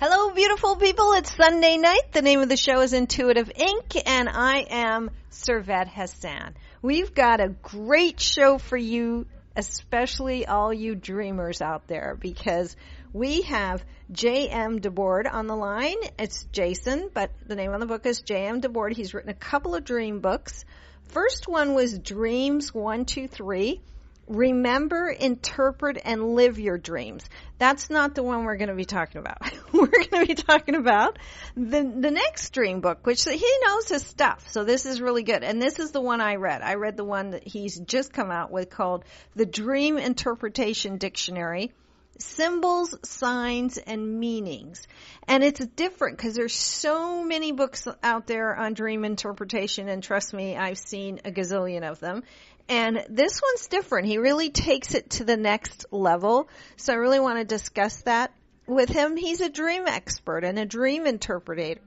Hello, beautiful people. It's Sunday night. The name of the show is Intuitive Inc., and I am Servet Hassan. We've got a great show for you, especially all you dreamers out there, because we have J.M. DeBord on the line. It's Jason, but the name of the book is J.M. DeBord. He's written a couple of dream books. First one was Dreams 1, 2, 3. Remember, interpret, and live your dreams. That's not the one we're going to be talking about. We're going to be talking about the next dream book, which he knows his stuff. So this is really good. And this is the one I read. I read the one that he's just come out with called The Dream Interpretation Dictionary. Symbols, signs, and meanings. And it's different because there's so many books out there on dream interpretation, and trust me, I've seen a gazillion of them. And this one's different. He really takes it to the next level. So I really want to discuss that with him. He's a dream expert and a dream interpretator.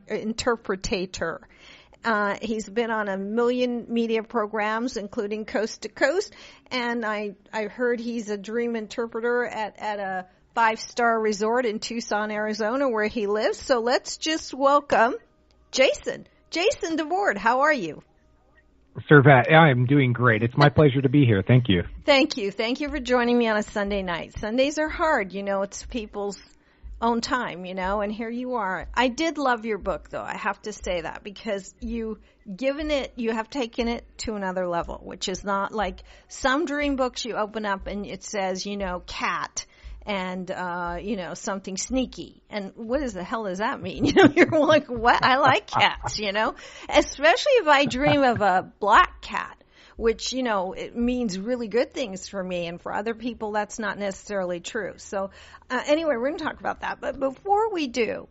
He's been on a million media programs, including Coast to Coast. And I heard he's a dream interpreter at a 5-star resort in Tucson, Arizona, where he lives. So let's just welcome Jason. Jason DeBord, how are you? Servet, I'm doing great. It's my pleasure to be here. Thank you. Thank you. Thank you for joining me on a Sunday night. Sundays are hard. You know, it's people's own time, you know, and here you are. I did love your book, though. I have to say that because you have taken it to another level, which is not like some dream books you open up and it says, you know, cat and, you know, something sneaky. And what the hell does that mean? You know, you're like, what? I like cats, you know, especially if I dream of a black cat, which, you know, it means really good things for me. And for other people, that's not necessarily true. So anyway, we're going to talk about that. But before we do,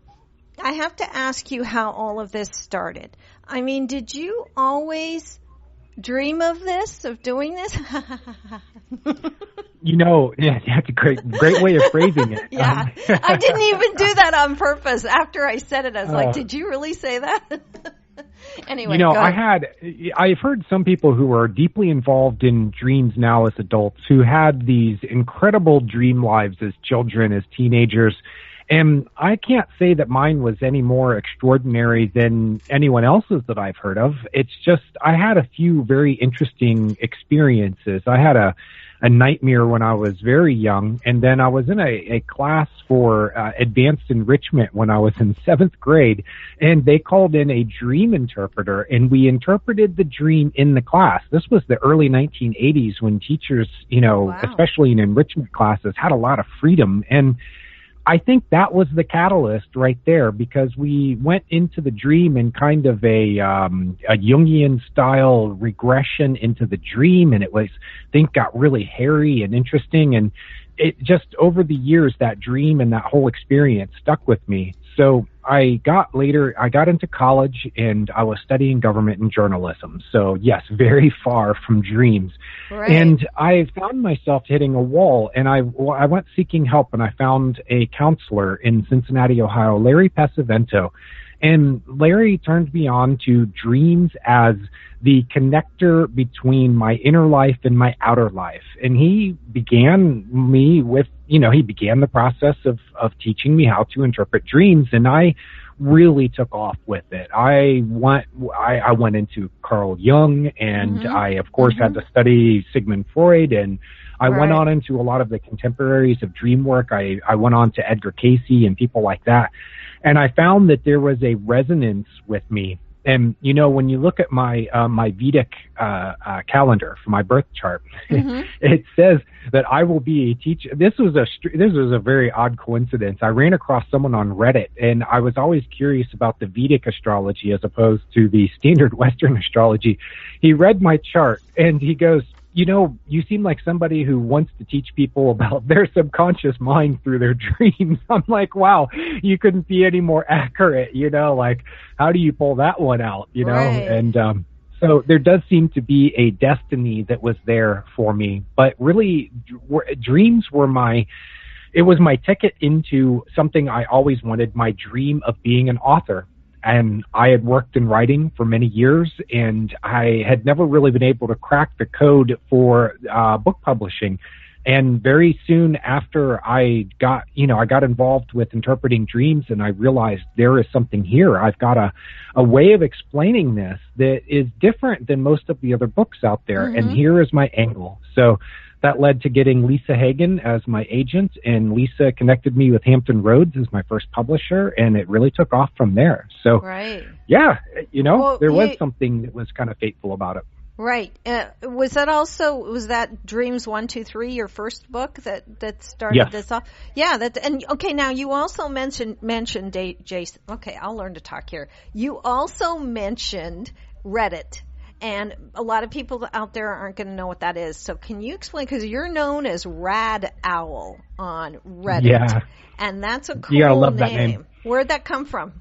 I have to ask you how all of this started. I mean, did you always dream of this, of doing this? You know, yeah, that's a great way of phrasing it. Yeah, I didn't even do that on purpose. After I said it, I was like, did you really say that? Anyway, you know, I've heard some people who are deeply involved in dreams now as adults who had these incredible dream lives as children, as teenagers. And I can't say that mine was any more extraordinary than anyone else's that I've heard of. It's just I had a few very interesting experiences. I had a nightmare when I was very young, and then I was in a class for advanced enrichment when I was in 7th grade, and they called in a dream interpreter, and we interpreted the dream in the class. This was the early 1980s when teachers, you know, wow, especially in enrichment classes, had a lot of freedom. And I think that was the catalyst right there, because we went into the dream in kind of a Jungian style regression into the dream, and it was, I think, got really hairy and interesting, and it just over the years, that dream and that whole experience stuck with me. So I got into college, and I was studying government and journalism. So yes, very far from dreams. Right. And I found myself hitting a wall, and I went seeking help, and I found a counselor in Cincinnati, Ohio, Larry Pesavento. And Larry turned me on to dreams as the connector between my inner life and my outer life. And he began me with, you know, he began the process of teaching me how to interpret dreams. And I really took off with it. I went into Carl Jung, and I, of course, had to study Sigmund Freud, and I went on into a lot of the contemporaries of dream work. I went on to Edgar Cayce and people like that. And I found that there was a resonance with me. And, you know, when you look at my Vedic calendar for my birth chart, it says that I will be a teacher. This was a very odd coincidence. I ran across someone on Reddit, and I was always curious about the Vedic astrology as opposed to the standard Western astrology. He read my chart, and he goes, you know, you seem like somebody who wants to teach people about their subconscious mind through their dreams. I'm like, wow, you couldn't be any more accurate, you know, like, how do you pull that one out, you know? Right. And so there does seem to be a destiny that was there for me. But really, dreams were my ticket into something I always wanted, my dream of being an author. And I had worked in writing for many years, and I had never really been able to crack the code for book publishing. And very soon after I got involved with interpreting dreams, and I realized there is something here. I've got a way of explaining this that is different than most of the other books out there. Mm-hmm. And here is my angle. So that led to getting Lisa Hagen as my agent, and Lisa connected me with Hampton Roads as my first publisher, and it really took off from there. So, right. Yeah, there was something that was kind of fateful about it. Right. Was that Dreams 1, 2, 3 your first book that started this off? Yeah. Now you also mentioned Jason. Okay, I'll learn to talk here. You also mentioned Reddit. And a lot of people out there aren't going to know what that is. So can you explain? Because you're known as Rad Owl on Reddit. Yeah. And that's a cool I love name. That name. Where'd that come from?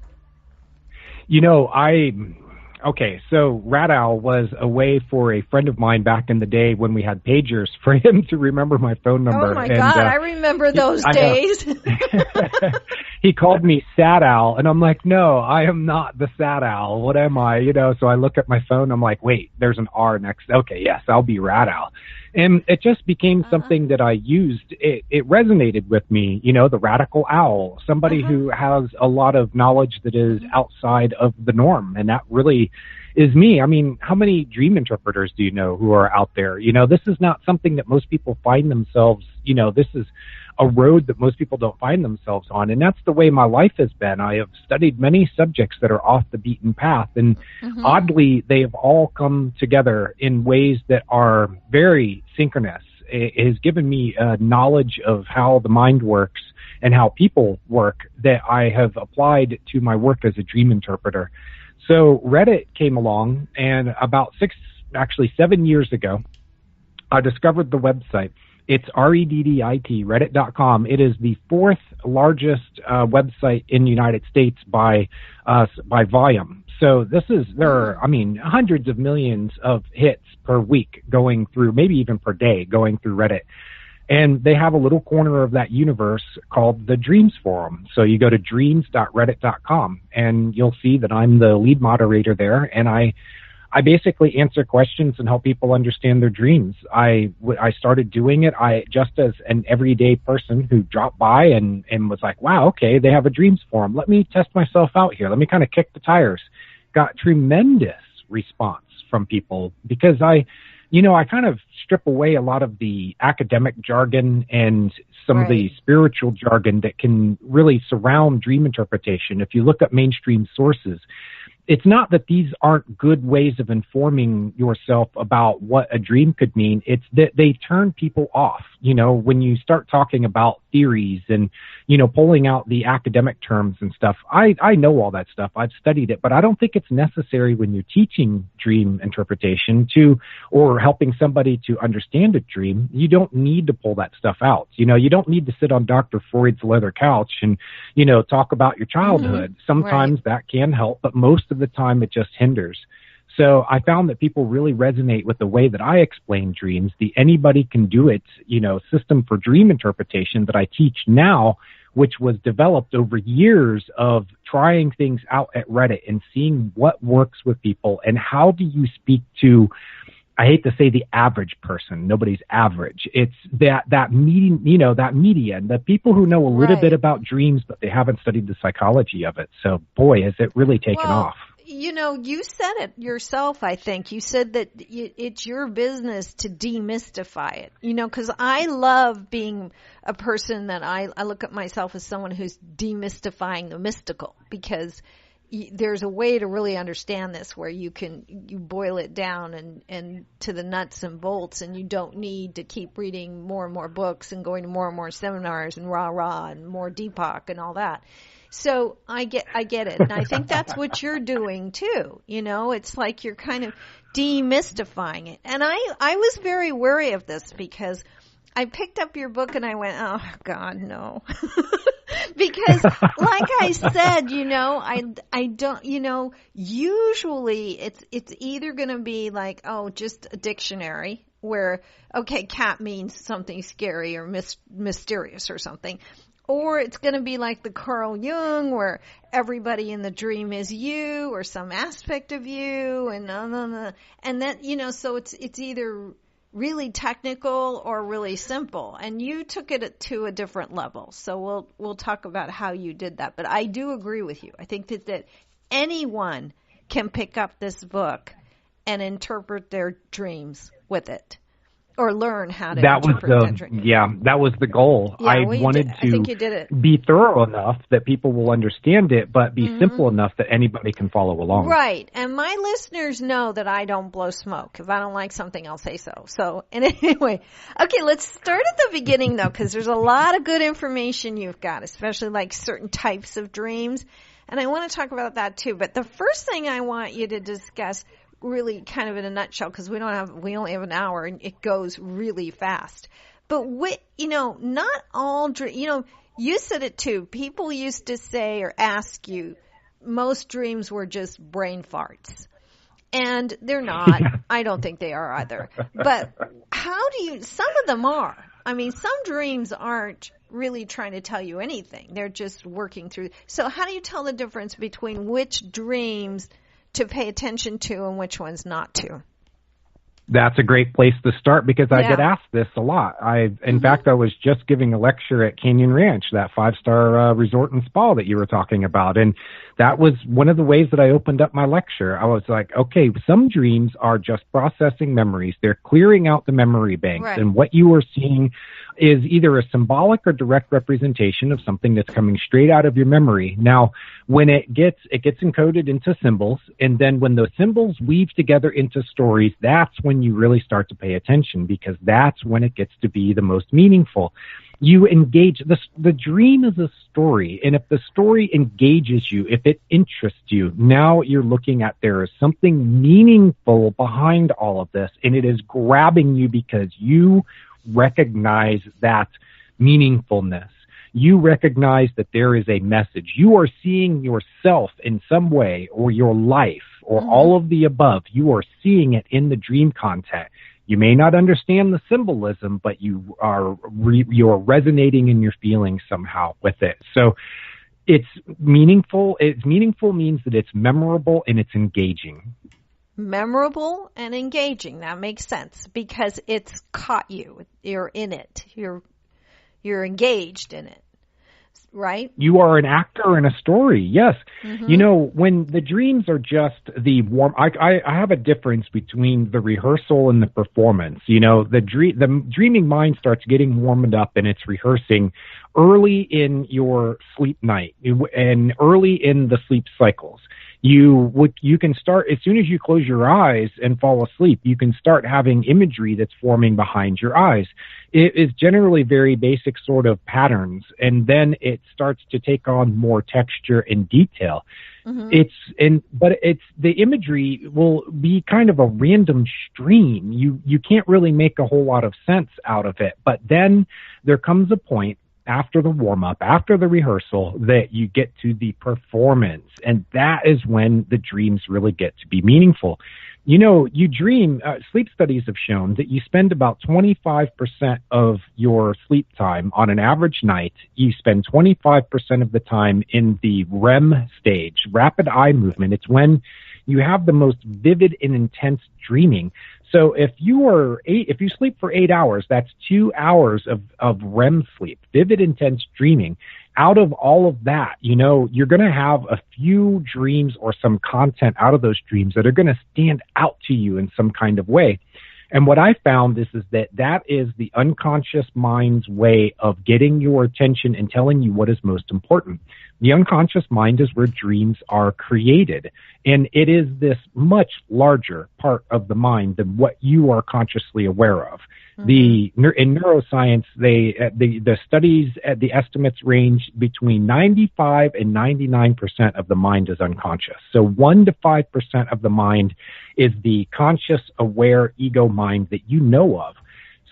So Rad Owl was a way for a friend of mine back in the day when we had pagers for him to remember my phone number. Oh, my God. I remember those days. He called me Sad Owl, and I'm like, no, I am not the Sad Owl. What am I? So I look at my phone. I'm like, wait, there's an R next. Okay, yes, I'll be Rad Owl. And it just became something that I used. It resonated with me, the radical owl, somebody who has a lot of knowledge that is outside of the norm. And that really is me. I mean, how many dream interpreters do you know who are out there? This is not something that most people find themselves, this is a road that most people don't find themselves on. And that's the way my life has been. I have studied many subjects that are off the beaten path. And oddly, they have all come together in ways that are very synchronous. It has given me knowledge of how the mind works and how people work that I have applied to my work as a dream interpreter. So Reddit came along, and about 7 years ago, I discovered the website. It's REDDIT, reddit.com. It is the fourth largest website in the United States by volume. So there are hundreds of millions of hits per week going through, maybe even per day, going through Reddit. And they have a little corner of that universe called the Dreams Forum. So you go to dreams.reddit.com, and you'll see that I'm the lead moderator there, and I basically answer questions and help people understand their dreams. I started doing it just as an everyday person who dropped by and was like, wow, okay, they have a dreams forum. Let me test myself out here. Let me kind of kick the tires. Got tremendous response from people because I kind of strip away a lot of the academic jargon and some of the spiritual jargon that can really surround dream interpretation. If you look at mainstream sources, it's not that these aren't good ways of informing yourself about what a dream could mean. It's that they turn people off. When you start talking about theories and, pulling out the academic terms and stuff, I know all that stuff. I've studied it, but I don't think it's necessary when you're teaching dream interpretation or helping somebody to understand a dream. You don't need to pull that stuff out. You don't need to sit on Dr. Freud's leather couch and, talk about your childhood. Sometimes that can help, but most of the time it just hinders. So I found that people really resonate with the way that I explain dreams. The anybody can do it, system for dream interpretation that I teach now, which was developed over years of trying things out at Reddit and seeing what works with people and how do you speak to, I hate to say the average person. Nobody's average. It's that median, the people who know a little bit about dreams, but they haven't studied the psychology of it. So boy, has it really taken off. You said it yourself, I think. You said that it's your business to demystify it, because I love being a person that I look at myself as someone who's demystifying the mystical, because there's a way to really understand this where you boil it down and to the nuts and bolts, and you don't need to keep reading more and more books and going to more and more seminars and rah and more Deepak and all that. So I get it. And I think that's what you're doing too. It's like you're kind of demystifying it. And I was very wary of this because I picked up your book and I went, oh God, no. Because like I said, I don't, usually it's either going to be like, oh, just a dictionary where, okay, cat means something scary or mysterious or something. Or it's going to be like the Carl Jung, where everybody in the dream is you or some aspect of you, and then so it's either really technical or really simple, and you took it to a different level. So we'll talk about how you did that. But I do agree with you. I think that anyone can pick up this book and interpret their dreams with it, or learn how to interpret their dreams. Yeah, that was the goal. Yeah, I wanted to be thorough enough that people will understand it, but be simple enough that anybody can follow along. Right. And my listeners know that I don't blow smoke. If I don't like something, I'll say so. So, and anyway, okay, let's start at the beginning, though, because there's a lot of good information you've got, especially like certain types of dreams. And I want to talk about that, too. But the first thing I want you to discuss, really kind of in a nutshell, because we only have an hour and it goes really fast. But not all you said it too. People used to say or ask you, most dreams were just brain farts. And they're not. I don't think they are either. But some of them are. I mean, some dreams aren't really trying to tell you anything. They're just working through. So how do you tell the difference between which dreams to pay attention to and which ones not to? That's a great place to start, because I get asked this a lot. In fact, I was just giving a lecture at Canyon Ranch, that 5-star resort and spa that you were talking about. And that was one of the ways that I opened up my lecture. I was like, okay, some dreams are just processing memories. They're clearing out the memory banks. Right. And what you are seeing is either a symbolic or direct representation of something that's coming straight out of your memory. Now, when it gets encoded into symbols, and then when those symbols weave together into stories, that's when you really start to pay attention, because that's when it gets to be the most meaningful. You engage, the dream is a story, and if the story engages you, if it interests you, now you're looking at there is something meaningful behind all of this, and it is grabbing you because you recognize that meaningfulness. You recognize that there is a message. You are seeing yourself in some way, or your life, or all of the above. You are seeing it in the dream content. You may not understand the symbolism, but you are resonating in your feelings somehow with it. So it's meaningful. It's meaningful means that it's memorable and it's engaging. Memorable and engaging. That makes sense, because it's caught you. You're in it. You're engaged in it, right? You are an actor in a story, yes. You know, when the dreams are just the warm, I have a difference between the rehearsal and the performance. You know, the dreaming mind starts getting warmed up and it's rehearsing early in your sleep night and early in the sleep cycles. You can start, as soon as you close your eyes and fall asleep, you can start having imagery that's forming behind your eyes. It is generally very basic sort of patterns, and then it starts to take on more texture and detail. But the imagery will be kind of a random stream. You can't really make a whole lot of sense out of it. But then there comes a point after the warm-up, after the rehearsal, that you get to the performance. And that is when the dreams really get to be meaningful. You know, you dream, sleep studies have shown that you spend about 25% of your sleep time on an average night. You spend 25% of the time in the REM stage, rapid eye movement. It's when you have the most vivid and intense dreaming. So if you sleep for 8 hours, that's 2 hours of REM sleep, vivid, intense dreaming. Out of all of that, you know, you're going to have a few dreams or some content out of those dreams that are going to stand out to you in some kind of way. And what I found is that is the unconscious mind's way of getting your attention and telling you what is most important. The unconscious mind is where dreams are created, and it is this much larger part of the mind than what you are consciously aware of. In neuroscience, the studies, the estimates range between 95 and 99% of the mind is unconscious. So 1 to 5% of the mind is the conscious, aware ego mind that you know of.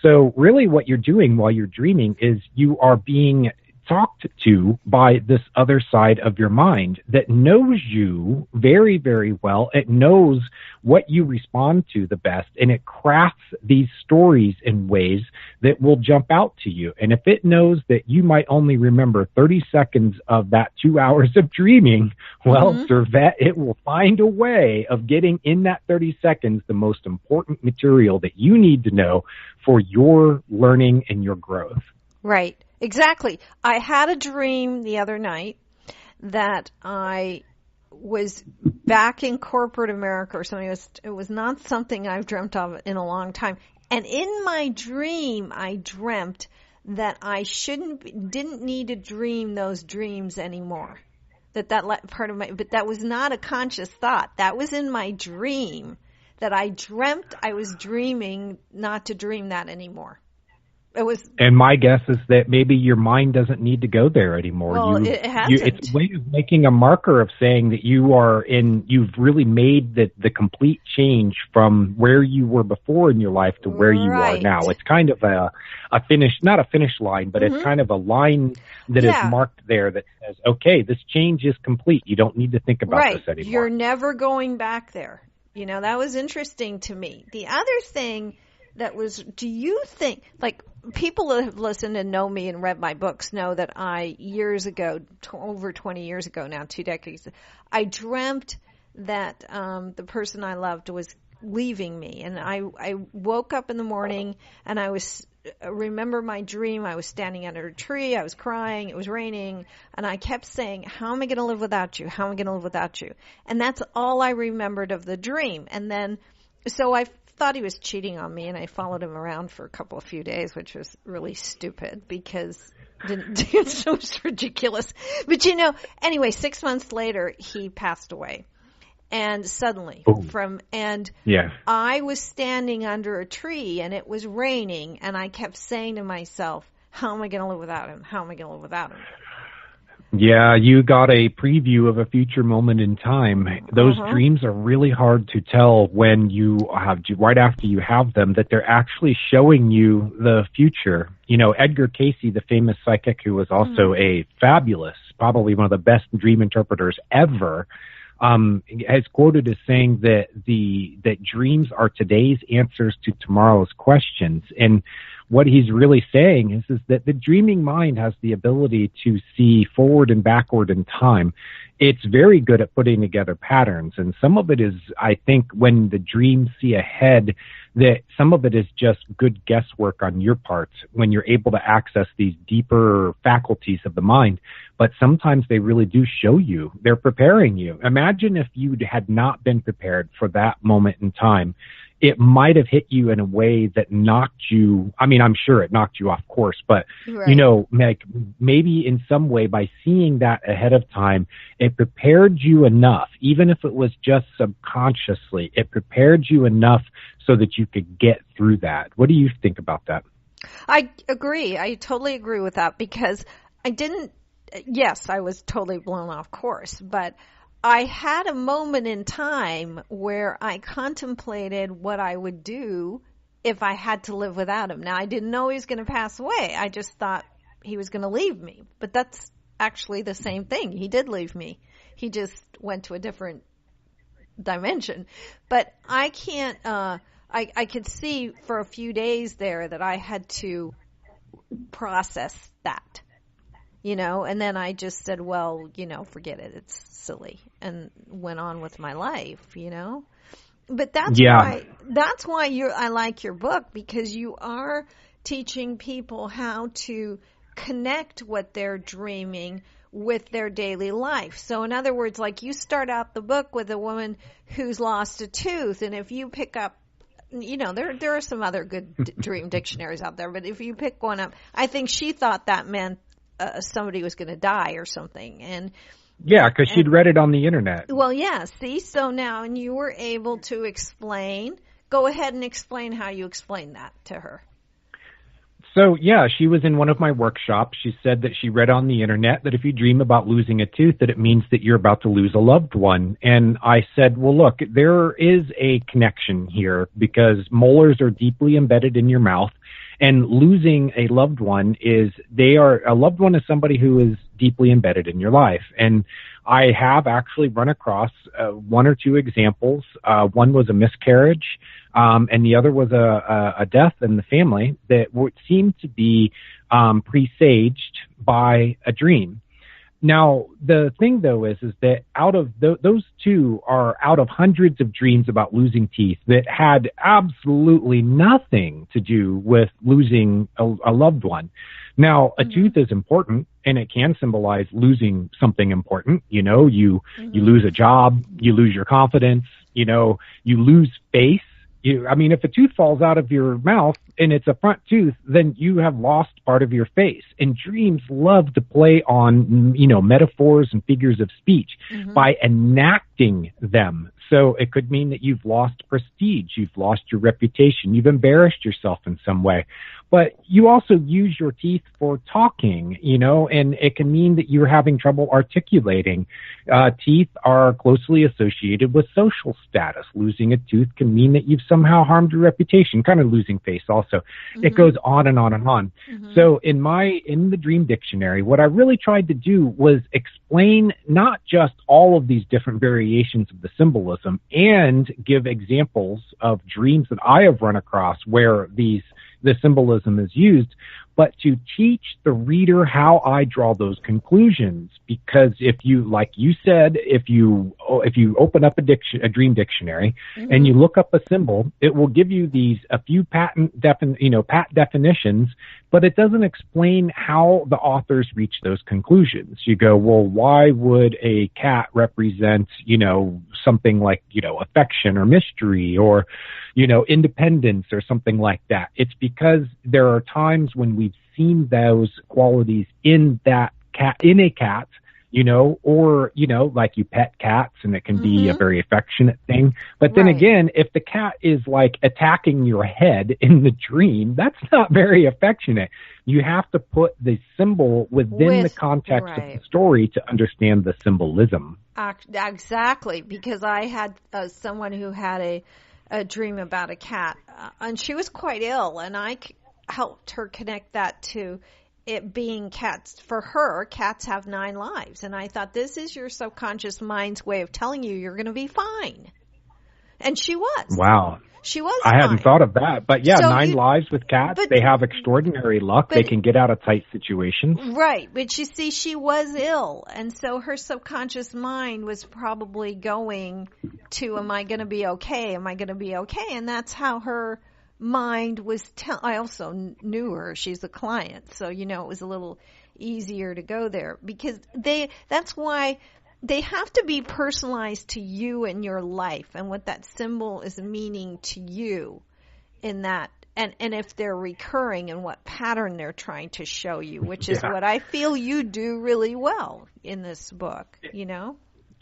So really what you're doing while you're dreaming is you are being talked to by this other side of your mind that knows you very, very well. It knows what you respond to the best, and it crafts these stories in ways that will jump out to you. And if it knows that you might only remember 30 seconds of that 2 hours of dreaming, well, Servette, it will find a way of getting in that 30 seconds the most important material that you need to know for your learning and your growth. Right. Exactly. I had a dream the other night that I was back in corporate America or something. It was not something I've dreamt of in a long time. And in my dream, I dreamt that I didn't need to dream those dreams anymore. But that was not a conscious thought. That was in my dream that I dreamt I was dreaming not to dream that anymore. And my guess is that maybe your mind doesn't need to go there anymore. Well, it hasn't. It's a way of making a marker of saying that you've really made the complete change from where you were before in your life to where you are now. It's kind of a finish, not a finish line, but it's kind of a line that is marked there that says, okay, this change is complete. You don't need to think about this anymore. You're never going back there. You know, that was interesting to me. The other thing that was, do you think, like, people that have listened and know me and read my books know that I, years ago, over 20 years ago now, 2 decades, I dreamt that the person I loved was leaving me. And I woke up in the morning and remember my dream. I was standing under a tree. I was crying. It was raining. And I kept saying, how am I going to live without you? How am I going to live without you? And that's all I remembered of the dream. And then, so I thought he was cheating on me, and I followed him around for a few days, which was really stupid because it was ridiculous. But anyway, 6 months later, he passed away. And suddenly I was standing under a tree and it was raining, and I kept saying to myself, how am I going to live without him? How am I going to live without him? Yeah, you got a preview of a future moment in time. Those dreams are really hard to tell when right after you have them, that they're actually showing you the future. You know, Edgar Cayce, the famous psychic who was also a fabulous, probably one of the best dream interpreters ever, has quoted as saying that dreams are today's answers to tomorrow's questions. And what he's really saying is that the dreaming mind has the ability to see forward and backward in time. It's very good at putting together patterns. And some of it is, I think, when the dreams see ahead, that some of it is just good guesswork on your part when you're able to access these deeper faculties of the mind. But sometimes they really do show you. They're preparing you. Imagine if you had not been prepared for that moment in time. It might have hit you in a way that knocked you. I mean, I'm sure it knocked you off course, but like maybe in some way by seeing that ahead of time, it prepared you enough, even if it was just subconsciously, it prepared you enough so that you could get through that. What do you think about that? I agree. I totally agree with that because I was totally blown off course, but I had a moment in time where I contemplated what I would do if I had to live without him. Now, I didn't know he was going to pass away. I just thought he was going to leave me. But that's actually the same thing. He did leave me. He just went to a different dimension. But I can't, I could see for a few days there that I had to process that. And then I just said, well, forget it. It's silly, and went on with my life, But that's why I like your book, because you are teaching people how to connect what they're dreaming with their daily life. So in other words, like you start out the book with a woman who's lost a tooth, and if you pick up, there are some other good dream dictionaries out there, but if you pick one up, I think she thought that meant somebody was going to die or something. And yeah, because she'd read it on the internet. Well, yeah, see, so now, and you were able to go ahead and explain how you explained that to her. So, yeah, she was in one of my workshops. She said that she read on the internet that if you dream about losing a tooth, that it means that you're about to lose a loved one. And I said, well, look, there is a connection here because molars are deeply embedded in your mouth. And losing a loved one a loved one is somebody who is deeply embedded in your life. And I have actually run across one or two examples. One was a miscarriage, and the other was a death in the family that seemed to be presaged by a dream. Now, the thing, though, is that out of those two are out of hundreds of dreams about losing teeth that had absolutely nothing to do with losing a loved one. Now, a tooth is important, and it can symbolize losing something important. You know, you lose a job, you lose your confidence, you lose face. If a tooth falls out of your mouth and it's a front tooth, then you have lost part of your face. And dreams love to play on, metaphors and figures of speech by enacting them. So it could mean that you've lost prestige, you've lost your reputation, you've embarrassed yourself in some way. But you also use your teeth for talking, and it can mean that you're having trouble articulating. Teeth are closely associated with social status. Losing a tooth can mean that you've somehow harmed your reputation, kind of losing face also. It goes on and on and on. So in the Dream Dictionary, what I really tried to do was explain not just all of these different variations of the symbolism and give examples of dreams that I have run across where the symbolism is used, but to teach the reader how I draw those conclusions. Because if you, like you said, if you open up a dream dictionary and you look up a symbol, it will give you a few pat definitions, but it doesn't explain how the authors reach those conclusions. You go, well, why would a cat represent, something like, affection or mystery or, independence or something like that? It's because there are times when we've seen those qualities in a cat, or, like you pet cats and it can be a very affectionate thing. But then again, if the cat is like attacking your head in the dream, that's not very affectionate. You have to put the symbol within the context of the story to understand the symbolism. Exactly, because I had someone who had a dream about a cat, and she was quite ill, and I helped her connect that to it being cats. For her, cats have 9 lives, and I thought, this is your subconscious mind's way of telling you you're going to be fine. And she was. Wow. She was I fine. hadn't thought of that. But yeah, So 9 lives with cats. They have extraordinary luck. They can get out of tight situations. Right. But you see, she was ill. And so her subconscious mind was probably going to, am I going to be okay? Am I going to be okay? And that's how her mind was I also knew her. She's a client. So, it was a little easier to go there because that's why they have to be personalized to you and your life and what that symbol is meaning to you in that. And if they're recurring and what pattern they're trying to show you, which is what I feel you do really well in this book,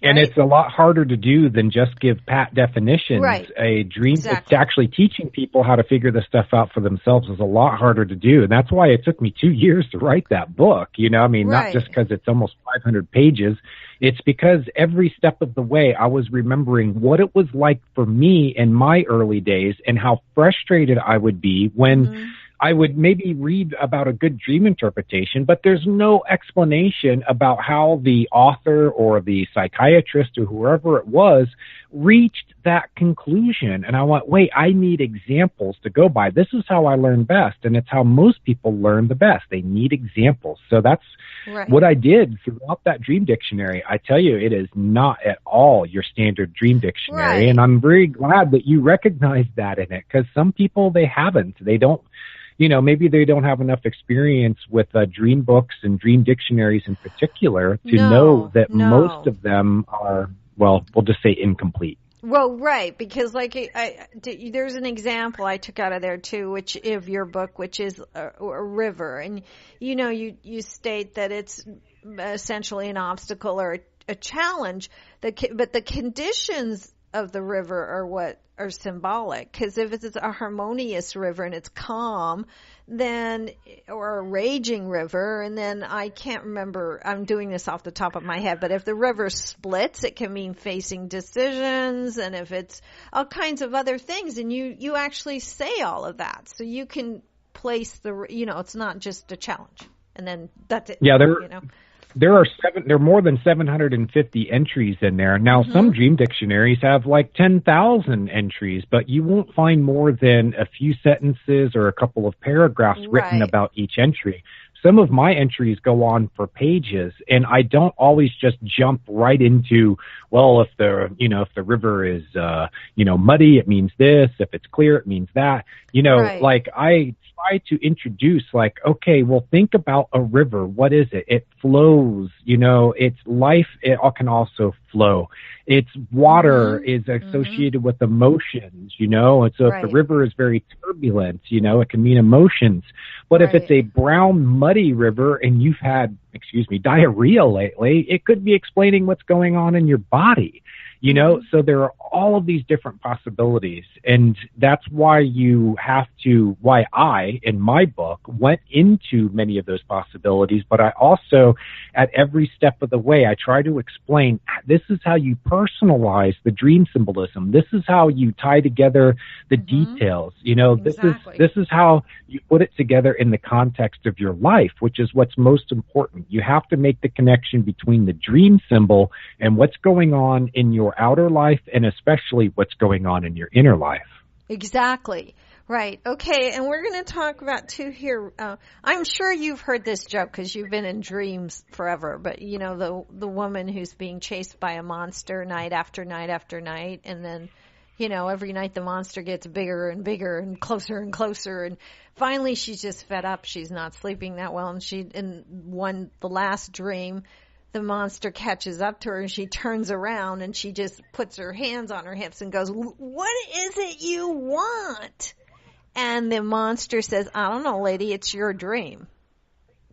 And it's a lot harder to do than just give pat definitions. Right. A dream, exactly. It's actually teaching people how to figure this stuff out for themselves is a lot harder to do. And that's why it took me 2 years to write that book. Not just because it's almost 500 pages. It's because every step of the way I was remembering what it was like for me in my early days and how frustrated I would be when I would maybe read about a good dream interpretation, but there's no explanation about how the author or the psychiatrist or whoever it was reached that conclusion. And I went, wait, I need examples to go by. This is how I learn best. And it's how most people learn the best. They need examples. So that's what I did throughout that dream dictionary. I tell you, it is not at all your standard dream dictionary. Right. And I'm very glad that you recognized that in it, because some people, they haven't. They don't. Maybe they don't have enough experience with dream books and dream dictionaries in particular to know that most of them are, well, we'll just say incomplete. Well, right, because there's an example I took out of there too, which of your book, which is a river, and you state that it's essentially an obstacle or a challenge, but the conditions of the river are what are symbolic, because if it's a harmonious river and it's calm, then, or a raging river, and then I can't remember, I'm doing this off the top of my head, but if the river splits, it can mean facing decisions, and if it's all kinds of other things, and you actually say all of that, so you can place it's not just a challenge and then that's it. Yeah, there are more than 750 entries in there. Now, some dream dictionaries have like 10,000 entries, but you won't find more than a few sentences or a couple of paragraphs written about each entry. Some of my entries go on for pages, and I don't always just jump right into, well, if the river is, muddy, it means this. If it's clear, it means that. Like I try to introduce, like, okay, well, think about a river. What is it? It flows, it's life. It can also flow. Its water is associated with emotions, and so if the river is very turbulent, it can mean emotions. But if it's a brown, muddy river and you've had, diarrhea lately, it could be explaining what's going on in your body. So there are all of these different possibilities. And that's why why I, in my book, went into many of those possibilities. But I also, at every step of the way, I try to explain, this is how you personalize the dream symbolism. This is how you tie together the details. This is how you put it together in the context of your life, which is what's most important. You have to make the connection between the dream symbol and what's going on in your outer life, and especially what's going on in your inner life. Exactly. Right. Okay. And we're going to talk about too here. I'm sure you've heard this joke because you've been in dreams forever, but the woman who's being chased by a monster night after night after night. And then, every night the monster gets bigger and bigger and closer. And finally she's just fed up. She's not sleeping that well. And the last dream, the monster catches up to her and she turns around and she just puts her hands on her hips and goes, "What is it you want?" And the monster says, "I don't know, lady, it's your dream."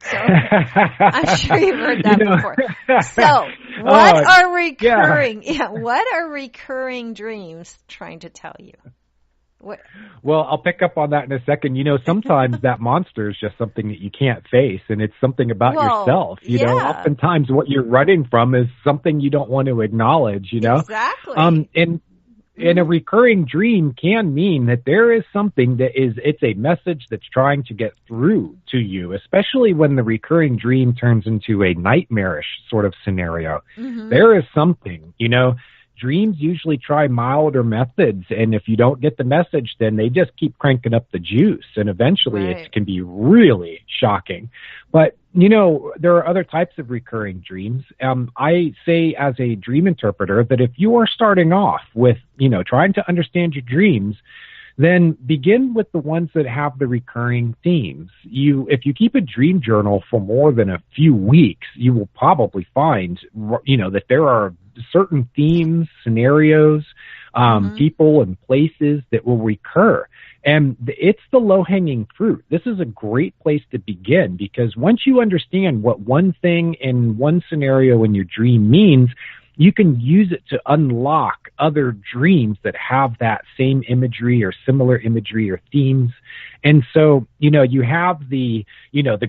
So I'm sure you've heard that before. So what are recurring? What are recurring dreams trying to tell you? Well, I'll pick up on that in a second. Sometimes that monster is just something that you can't face, and it's something about yourself. Oftentimes what you're running from is something you don't want to acknowledge, Exactly. And a recurring dream can mean that there is something it's a message that's trying to get through to you, especially when the recurring dream turns into a nightmarish sort of scenario. There is something, dreams usually try milder methods, and if you don't get the message, then they just keep cranking up the juice, and eventually it can be really shocking. But, there are other types of recurring dreams. I say as a dream interpreter that if you are starting off with, trying to understand your dreams, then begin with the ones that have the recurring themes. If you keep a dream journal for more than a few weeks, you will probably find, that there are certain themes, scenarios, people and places that will recur. And it's the low-hanging fruit. This is a great place to begin because once you understand what one thing in one scenario in your dream means, you can use it to unlock other dreams that have that same imagery or similar imagery or themes. And so, you have the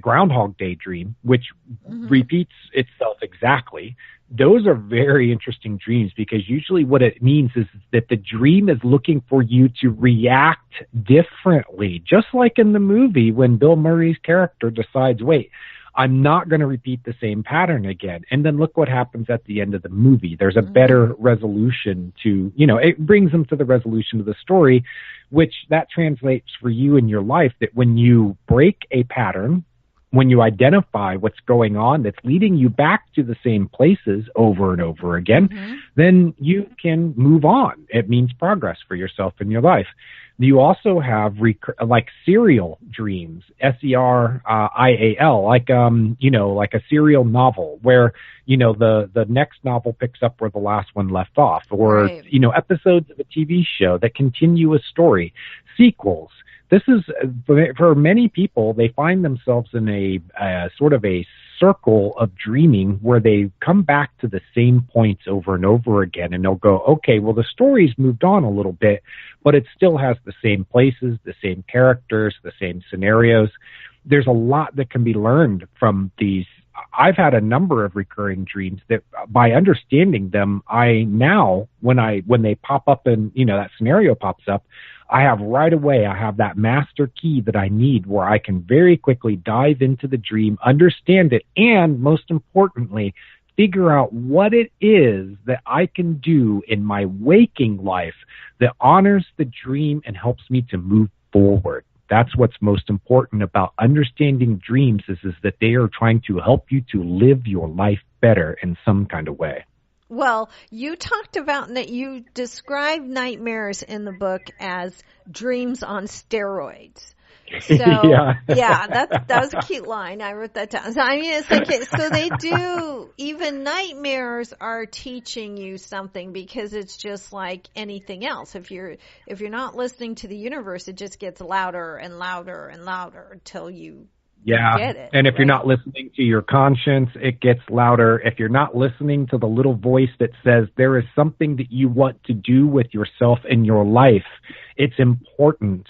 Groundhog Day dream, which repeats itself exactly. Those are very interesting dreams because usually what it means is that the dream is looking for you to react differently, just like in the movie when Bill Murray's character decides, wait, I'm not going to repeat the same pattern again. And then look what happens at the end of the movie. There's a better resolution to, it brings them to the resolution of the story, which that translates for you in your life that when you break a pattern, when you identify what's going on that's leading you back to the same places over and over again, then you can move on. It means progress for yourself in your life. You also have like serial dreams, SERIAL, like a serial novel where the next novel picks up where the last one left off, or episodes of a TV show that continue a story, sequels. This is, for many people, they find themselves in a sort of a circle of dreaming where they come back to the same points over and over again, and they'll go, okay, well, the story's moved on a little bit, but it still has the same places, the same characters, the same scenarios. There's a lot that can be learned from these I've had a number of recurring dreams that by understanding them, I now, when they pop up and, that scenario pops up, I have right away, I have that master key that I need where I can very quickly dive into the dream, understand it, and most importantly, figure out what it is that I can do in my waking life that honors the dream and helps me to move forward. That's what's most important about understanding dreams is that they are trying to help you to live your life better in some kind of way. Well, you talked about that you describe nightmares in the book as dreams on steroids. So, yeah, that was a cute line. I wrote that down. So, I mean, it's like, so they do, even nightmares are teaching you something because it's just like anything else. If you're not listening to the universe, it just gets louder and louder and louder until you get it. And if you're not listening to your conscience, it gets louder. If you're not listening to the little voice that says there is something that you want to do with yourself in your life, it's important.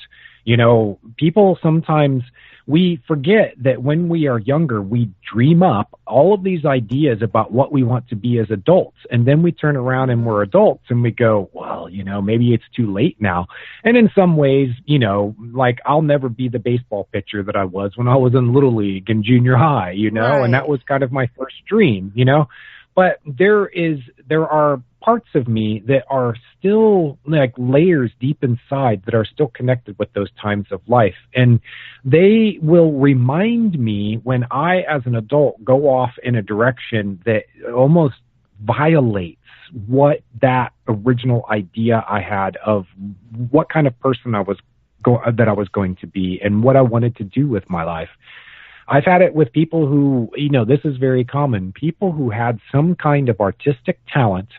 People sometimes, we forget that when we are younger, we dream up all of these ideas about what we want to be as adults. And then we turn around and we're adults and we go, well, maybe it's too late now. And in some ways, like I'll never be the baseball pitcher that I was when I was in Little League and junior high, Right. And that was kind of my first dream, But there are parts of me that are still like layers deep inside that are still connected with those times of life. And they will remind me when I, as an adult, go off in a direction that almost violates what that original idea I had of what kind of person I was going to be and what I wanted to do with my life. I've had it with people who, this is very common, people who had some kind of artistic talent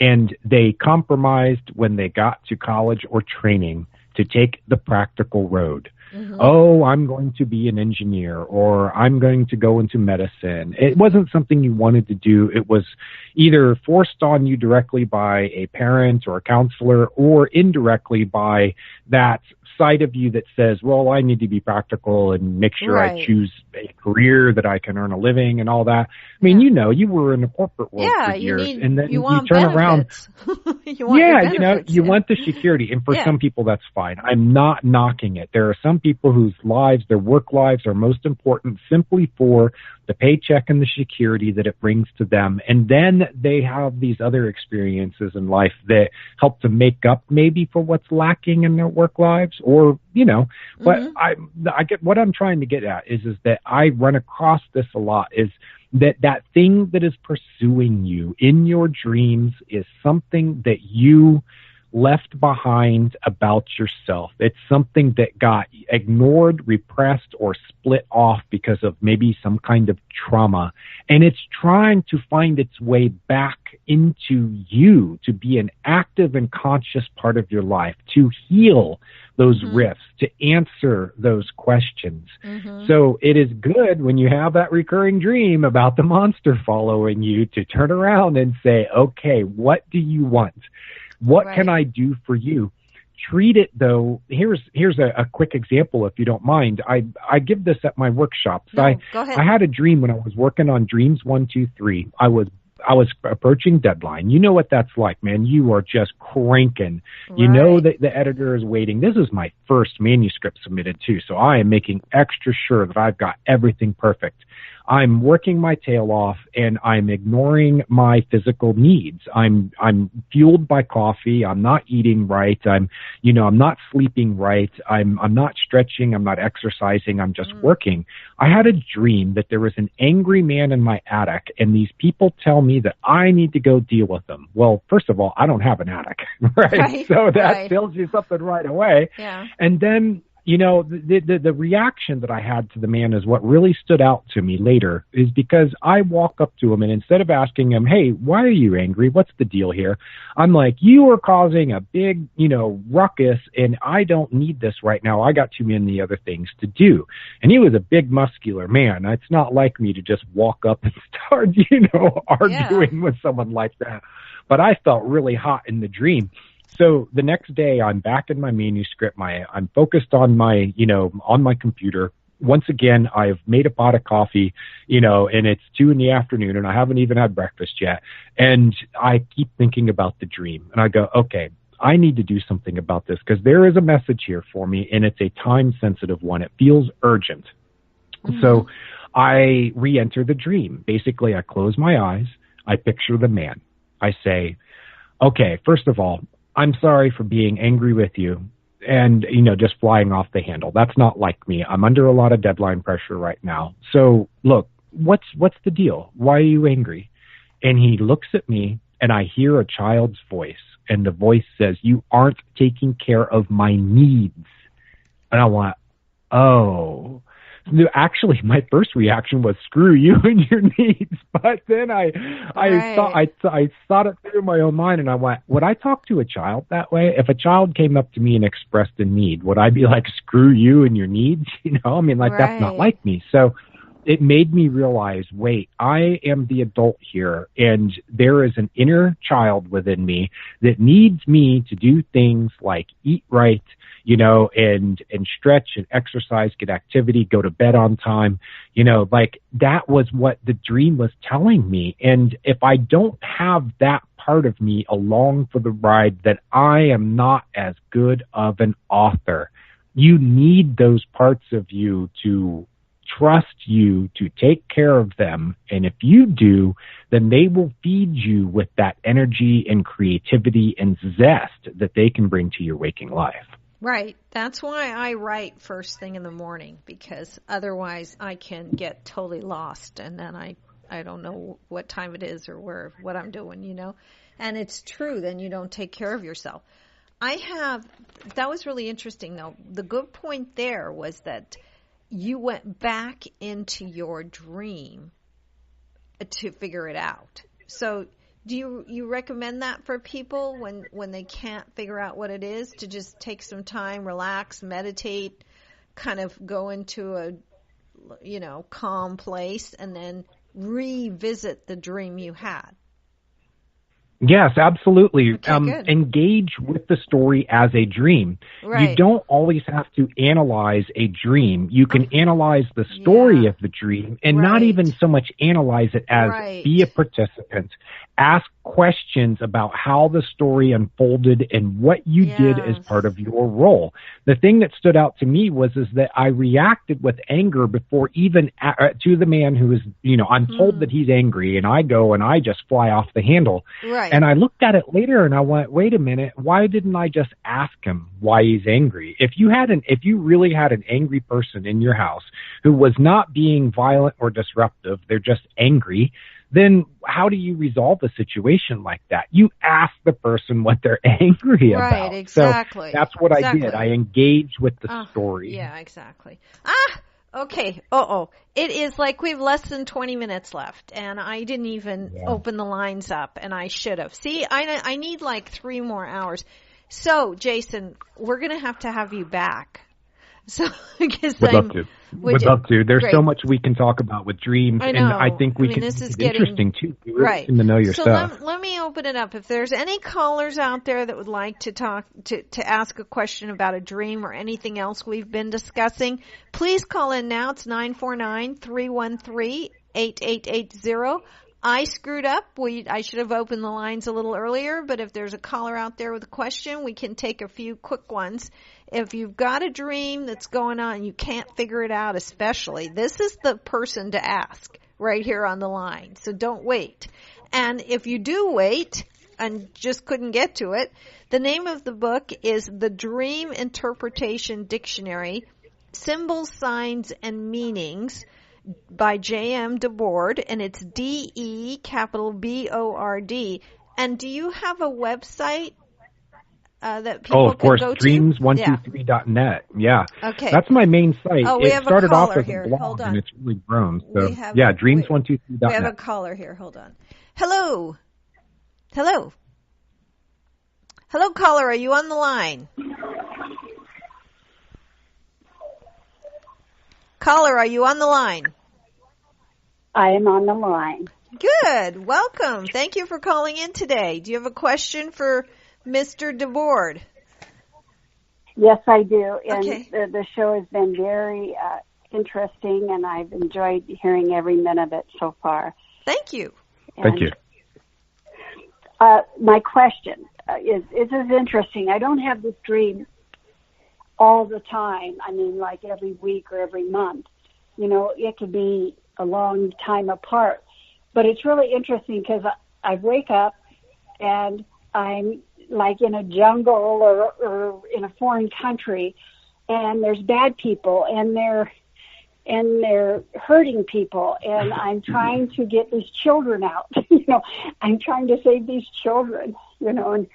and they compromised when they got to college or training to take the practical road. Mm-hmm. Oh, I'm going to be an engineer or I'm going to go into medicine. It wasn't something you wanted to do. It was either forced on you directly by a parent or a counselor or indirectly by that side of you that says, well, I need to be practical and make sure Right. I choose a career that I can earn a living and all that. I mean, you were in the corporate world for years, and then you turn around. You want you want the security, and for some people that's fine. I'm not knocking it. There are some people whose lives, their work lives, are most important simply for the paycheck and the security that it brings to them, and then they have these other experiences in life that help to make up maybe for what's lacking in their work lives, or But I get what I'm trying to get at is that I run across this a lot. Is that thing that is pursuing you in your dreams is something that you left behind about yourself. It's something that got ignored, repressed, or split off because of maybe some kind of trauma. And it's trying to find its way back into you to be an active and conscious part of your life, to heal those rifts, to answer those questions. So it is good when you have that recurring dream about the monster following you to turn around and say, okay, what do you want? What can I do for you? Treat it, though. Here's a quick example, if you don't mind. I give this at my workshops. No, go ahead. I had a dream when I was working on Dreams 1, 2, 3. I was approaching deadline. You know what that's like, man. You are just cranking. You know that the editor is waiting. This is my first manuscript submitted too, so I am making extra sure that I've got everything perfect. I'm working my tail off and I'm ignoring my physical needs. I'm fueled by coffee. I'm not eating right. I'm not sleeping right. I'm not stretching. I'm not exercising. I'm just working. I had a dream that there was an angry man in my attic, and these people tell me that I need to go deal with them. Well, first of all, I don't have an attic, right? So that tells you something right away. Yeah. And then, the reaction that I had to the man is what really stood out to me later, is because I walk up to him and instead of asking him, hey, why are you angry? What's the deal here? I'm like, you are causing a big, ruckus, and I don't need this right now. I got too many other things to do. And he was a big muscular man. It's not like me to just walk up and start, arguing with someone like that. But I felt really hot in the dream. So the next day I'm back in my manuscript. I'm focused on my, on my computer, once again, I've made a pot of coffee, and it's 2 p.m, and I haven't even had breakfast yet. And I keep thinking about the dream, and I go, okay, I need to do something about this because there is a message here for me, and it's a time-sensitive one. It feels urgent. Mm-hmm. So I re-enter the dream. Basically, I close my eyes. I picture the man. I say, okay, first of all, I'm sorry for being angry with you and, just flying off the handle. That's not like me. I'm under a lot of deadline pressure right now. So look, what's the deal? Why are you angry? And he looks at me, and I hear a child's voice, and the voice says, you aren't taking care of my needs. And I went, oh. Actually, my first reaction was screw you and your needs. But then I thought it through in my own mind, and I went, would I talk to a child that way? If a child came up to me and expressed a need, would I be like, screw you and your needs? That's not like me. So it made me realize, wait, I am the adult here, and there is an inner child within me that needs me to do things like eat right, and stretch and exercise, get activity, go to bed on time. That was what the dream was telling me. And if I don't have that part of me along for the ride, that I am not as good of an author. You need those parts of you to trust you, to take care of them. And if you do, then they will feed you with that energy and creativity and zest that they can bring to your waking life. Right. That's why I write first thing in the morning, because otherwise I can get totally lost, and then I don't know what time it is or what I'm doing, And it's true, then you don't take care of yourself. That was really interesting though. The good point there was that you went back into your dream to figure it out. So do you recommend that for people when they can't figure out what it is, to just take some time, relax, meditate, kind of go into a, calm place and then revisit the dream you had? Yes, absolutely. Okay, engage with the story as a dream. Right. You don't always have to analyze a dream. You can analyze the story of the dream, and not even so much analyze it as be a participant. Ask questions about how the story unfolded and what you did as part of your role. The thing that stood out to me is that I reacted with anger before even to the man who is, I'm told that he's angry, and I go and I just fly off the handle. Right. And I looked at it later and I went, wait a minute, why didn't I just ask him why he's angry? If you really had an angry person in your house who was not being violent or disruptive, they're just angry, then how do you resolve a situation like that? You ask the person what they're angry about. Right, exactly. So that's what I did. I engaged with the story. Yeah, exactly. Okay. It is like we have less than 20 minutes left, and I didn't even open the lines up, and I should have. See, I need like 3 more hours. So, Jason, we're going to have you back. So, because Would love to. There's so much we can talk about with dreams, I know. and I think it's interesting too. You really seem to know your stuff. Let me open it up. If there's any callers out there that would like to talk to ask a question about a dream or anything else we've been discussing, please call in now. It's 949-313-8880. I screwed up. I should have opened the lines a little earlier, but if there's a caller out there with a question, we can take a few quick ones. If you've got a dream that's going on and you can't figure it out, especially, this is the person to ask right here on the line. So don't wait. And if you do wait and just couldn't get to it, the name of the book is The Dream Interpretation Dictionary, Symbols, Signs, and Meanings, by J.M. DeBord, and it's DeBord. And do you have a website that people of course, can go dreams123.net. Yeah. Okay. That's my main site. Oh, we have started a caller off as here. a blog, Hold on. and it's really grown. So, dreams123.net. We have a caller here. Hold on. Hello, caller. Are you on the line? Caller, are you on the line? I am on the line. Good. Welcome. Thank you for calling in today. Do you have a question for Mr. DeBord? Yes, I do. And okay. the show has been very interesting, and I've enjoyed hearing every minute of it so far. Thank you. Thank you. My question is interesting. I don't have this dream all the time. I mean, like every week or every month. You know, it could be a long time apart. But it's really interesting because I wake up and I'm like in a jungle or in a foreign country, and there's bad people, and they're hurting people, and I'm trying to get these children out. You know, I'm trying to save these children, you know,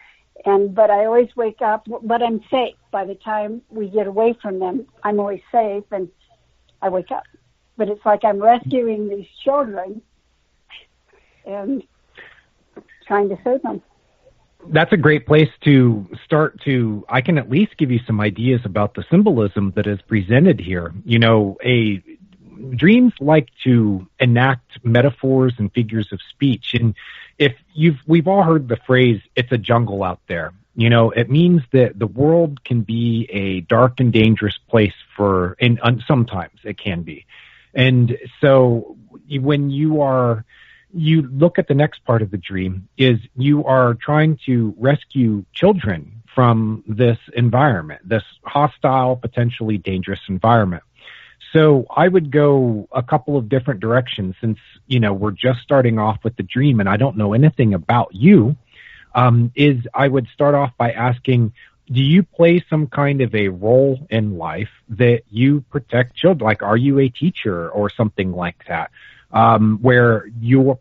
but I always wake up, but I'm safe. By the time we get away from them, I'm always safe, and I wake up. But it's like I'm rescuing these children and trying to save them. That's a great place to start I can at least give you some ideas about the symbolism that is presented here. You know, dreams like to enact metaphors and figures of speech. And we've all heard the phrase, it's a jungle out there. You know, it means that the world can be a dark and dangerous place and sometimes it can be. And so when you look at the next part of the dream is you are trying to rescue children from this environment, this hostile, potentially dangerous environment. So I would go a couple of different directions since, you know, we're just starting off with the dream and I don't know anything about you, I would start off by asking, do you play some kind of a role in life that you protect children? Like, are you a teacher or something like that? Where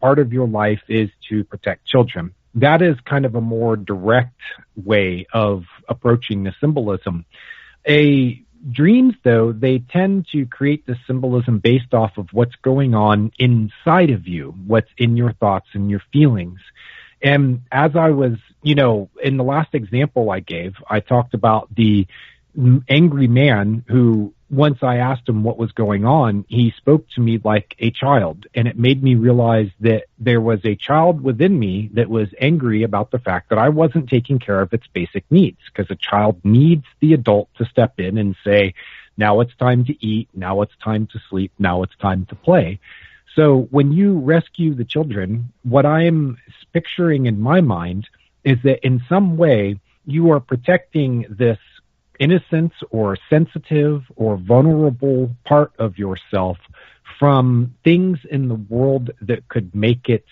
part of your life is to protect children. That is kind of a more direct way of approaching the symbolism. Dreams, though, they tend to create the symbolism based off of what's going on inside of you, what's in your thoughts and your feelings. And as I was, you know, in the last example I gave, I talked about the angry man who, once I asked him what was going on, he spoke to me like a child. And it made me realize that there was a child within me that was angry about the fact that I wasn't taking care of its basic needs, because a child needs the adult to step in and say, now it's time to eat, now it's time to sleep, now it's time to play. So when you rescue the children, what I'm picturing in my mind is that in some way you are protecting this innocence or sensitive or vulnerable part of yourself from things in the world that could make it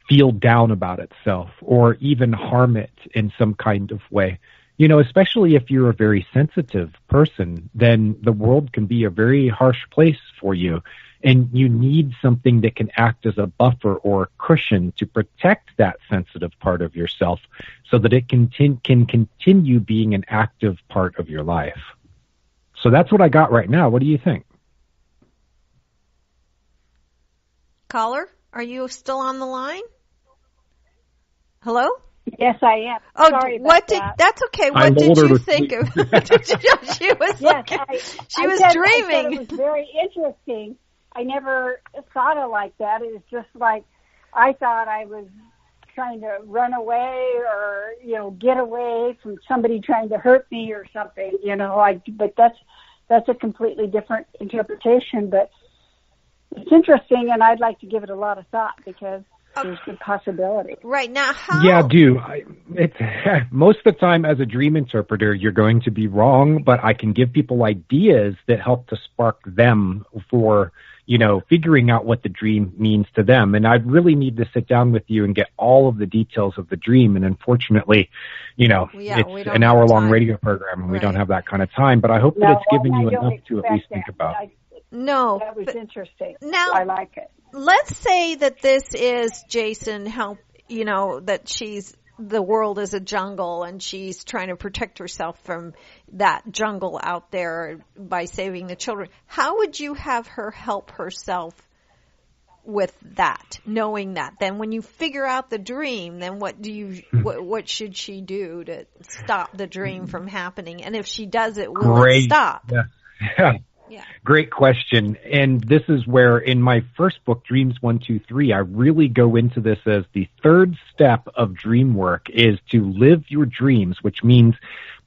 feel down about itself or even harm it in some kind of way. You know, especially if you're a very sensitive person, then the world can be a very harsh place for you. And you need something that can act as a buffer or a cushion to protect that sensitive part of yourself so that it can continue being an active part of your life. So that's what I got right now. What do you think? Caller, are you still on the line? Hello? Yes, I am. Oh, sorry about that. That's okay. What did you think of? She was she was dreaming. It was very interesting. I never thought of like that. It was just like I thought I was trying to run away or, you know, get away from somebody trying to hurt me or something, you know, but that's a completely different interpretation, but it's interesting and I'd like to give it a lot of thought because there's good possibility. Right now, how? Yeah, most of the time as a dream interpreter, you're going to be wrong, but I can give people ideas that help to spark them for, you know, figuring out what the dream means to them. And I'd really need to sit down with you and get all of the details of the dream. And unfortunately, you know, it's an hour-long radio program and we don't have that kind of time, but I hope that it's given you enough to at least think about. That was interesting. Now, I like it. Let's say that this is Jason, you know, that the world is a jungle and she's trying to protect herself from that jungle out there by saving the children. How would you have her help herself with that, knowing that? Then when you figure out the dream, then what should she do to stop the dream from happening? And if she does it, will it stop? Yeah. Yeah. Great question. And this is where in my first book, Dreams 1, 2, 3, I really go into this as the third step of dream work is to live your dreams, which means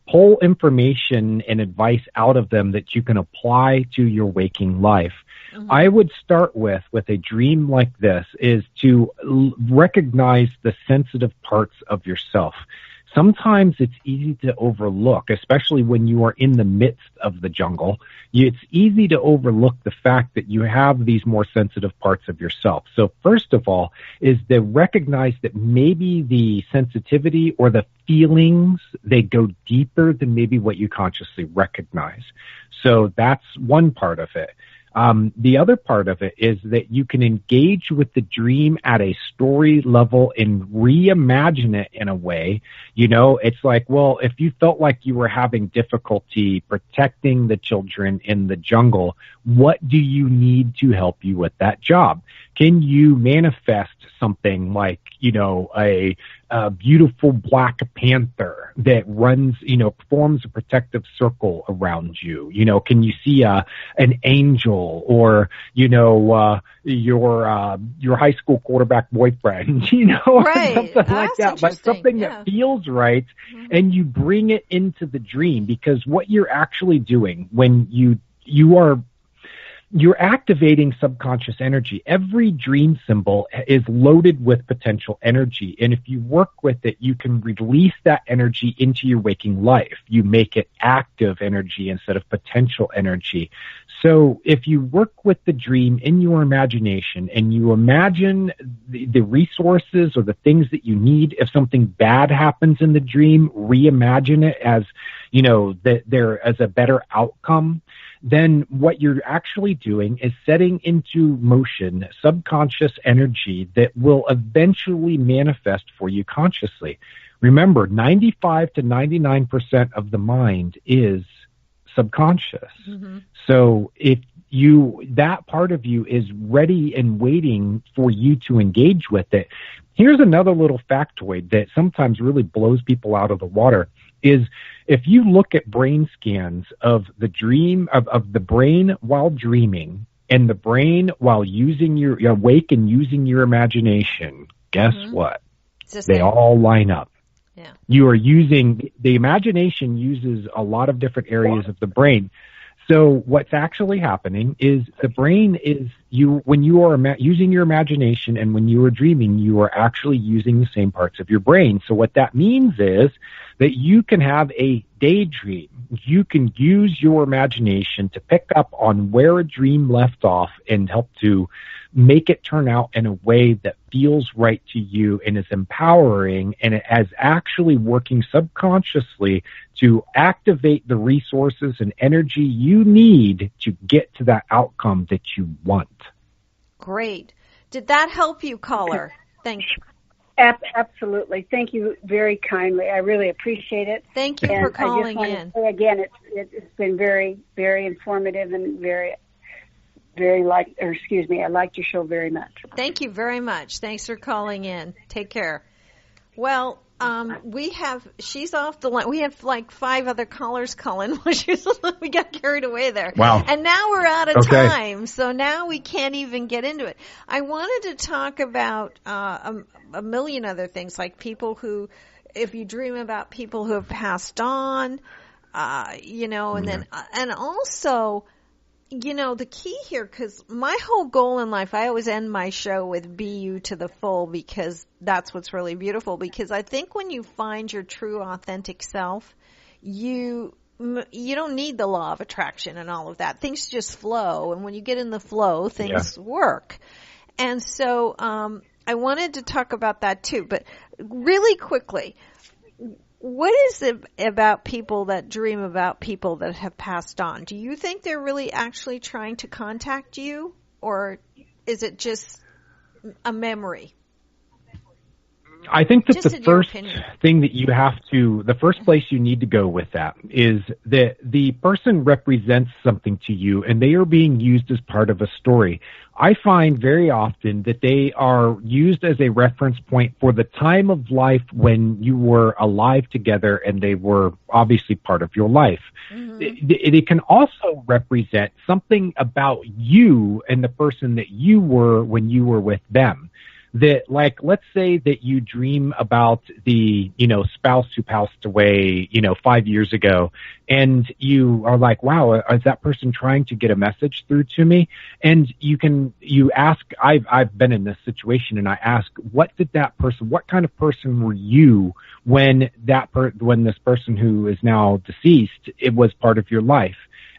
pull information and advice out of them that you can apply to your waking life. I would start with a dream like this, is to recognize the sensitive parts of yourself. Sometimes it's easy to overlook, especially when you are in the midst of the jungle. It's easy to overlook the fact that you have these more sensitive parts of yourself. So first of all is to recognize that maybe the sensitivity or the feelings, they go deeper than maybe what you consciously recognize. So that's one part of it. The other part of it is that you can engage with the dream at a story level and reimagine it in a way. You know, it's like, well, if you felt like you were having difficulty protecting the children in the jungle, what do you need to help you with that job? Can you manifest something like, you know, a beautiful black panther that runs, you know, forms a protective circle around you? You know, can you see an angel, or, you know, your high school quarterback boyfriend, you know, right. something like that, but something that feels right, and you bring it into the dream, because what you're actually doing when you're activating subconscious energy. Every dream symbol is loaded with potential energy. And if you work with it, you can release that energy into your waking life. You make it active energy instead of potential energy. So if you work with the dream in your imagination and you imagine the resources or the things that you need, if something bad happens in the dream, reimagine it as, you know, that there as a better outcome, then what you're actually doing is setting into motion subconscious energy that will eventually manifest for you consciously. Remember, 95 to 99% of the mind is subconscious. So if that part of you is ready and waiting for you to engage with it. Here's another little factoid that sometimes really blows people out of the water, is if you look at brain scans of the dream, of the brain while dreaming and the brain while you're awake and using your imagination, guess what? They all line up. Yeah. You are using, the imagination uses a lot of different areas of the brain. So what's actually happening is the brain is when you are using your imagination and when you are dreaming, you are actually using the same parts of your brain. So what that means is that you can have a daydream. You can use your imagination to pick up on where a dream left off and help to make it turn out in a way that feels right to you and is empowering, and it is actually working subconsciously to activate the resources and energy you need to get to that outcome that you want. Great. Did that help you, caller? Thank you. Absolutely. Thank you very kindly. I really appreciate it. Thank you for calling in. I just want to say again, it's been very, very informative and I liked your show very much. Thank you very much. Thanks for calling in. Take care. Well, she's off the line. We have like 5 other callers calling. We got carried away there. Wow. And now we're out of time. So now we can't even get into it. I wanted to talk about a million other things, like people who, if you dream about people who have passed on, and also, you know, the key here, because my whole goal in life, I always end my show with "Be you to the full," because that's what's really beautiful. Because I think when you find your true, authentic self, you don't need the law of attraction and all of that. Things just flow, and when you get in the flow, things work. And so I wanted to talk about that too, but really quickly. What is it about people that dream about people that have passed on? Do you think they're really actually trying to contact you, or is it just a memory? I think that the first thing that you have to, the first place you need to go with that is that the person represents something to you and they are being used as part of a story. I find very often that they are used as a reference point for the time of life when you were alive together and they were obviously part of your life. It can also represent something about you and the person that you were when you were with them. that, like, let's say that you dream about the, spouse who passed away, 5 years ago, and you are like, wow, is that person trying to get a message through to me? And you ask, I've been in this situation, and I ask, what kind of person were you when when this person who is now deceased, it was part of your life?